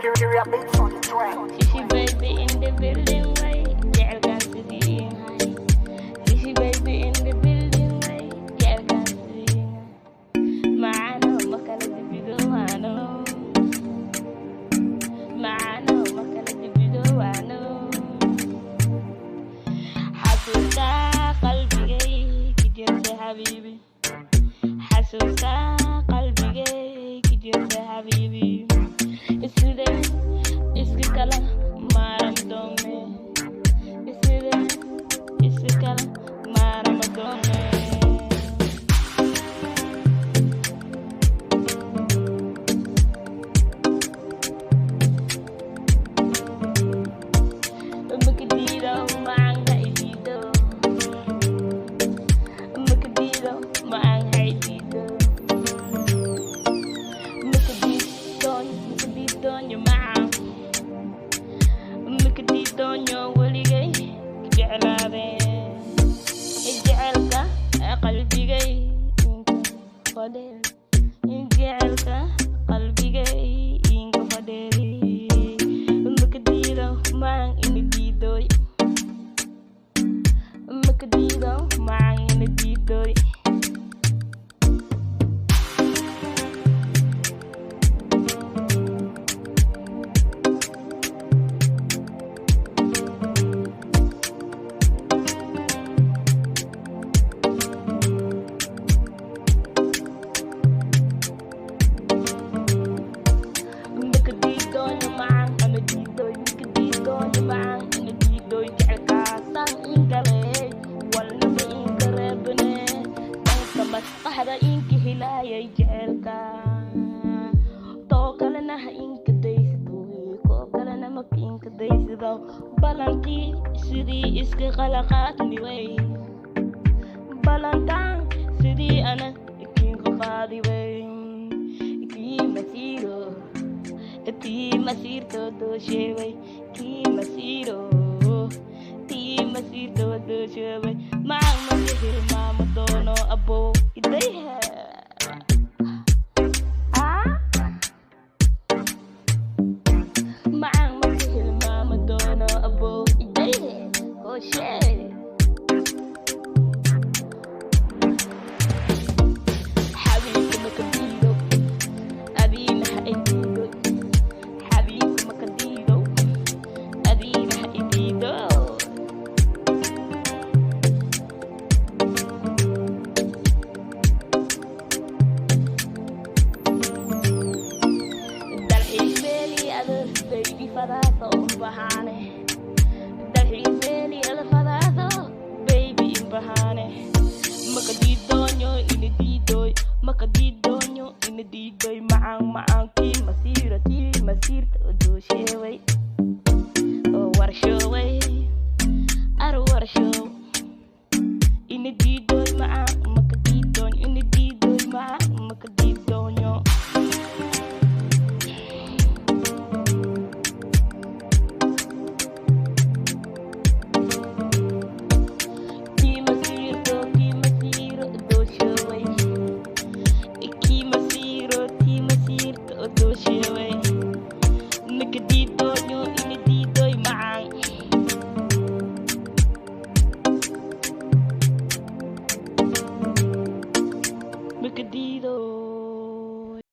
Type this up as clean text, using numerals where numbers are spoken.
Shishi baby in the building way, jecel kaan sidii yahay. Shishi baby in the building way, jecel kaan sidii yahay. Macaano ma kala dibido waano, macaano ma kala dibido waano. Xasuusta qalbigay ku jirta habiibi, xasuusta qalbigay ku jirta habiibi. Isida iska kala maaran doone, isida iska kala maaran doone. Makadido maang haidido, makadido maang haidido, makadido nyo maang, makadido nyo waligay jeclaade. Jecelka qalbigay inka fadheel, jecelka qalbigay inka fadheeli. Makadido maang inididoy, makadido maang inididoy. Makadido nyo maang inididoy, makadido nyo maang inididoy. Jecelkaasaan inkale, walnaba inka reebane, dhanka maskaxda inka hilaayay jecelka. Too kalena ha inka daysado, koo kalena maka inka daysado. Balantii sidii iska qalaqaadni way, balantaan sidii ana ikinka qaadi way. Kii masiirto doosheway, kii masiirto doosheway. Maang maka hilmaamo doono abow idayha. Maang maka hilmaamo doono abow idayha. Koshee xabiibka makadido, adiina ha idiido. Xabiibka makadido, adiina ha idiido. Dalxiis meeli ada baby fadaaso bahaane, dalxiis meeli ada fadaaso baby bahaane. Makadidonyo inididoy, makadidonyo inididoy. Maang maang kii masiirta doosheway. Warshoway ar warshow inididoy maang makadidonyo, inididoy maang makadidonyo. Kii masiirto doosheway, kii masiirto doosheway. Makadidonyo inididoy maang, makadido.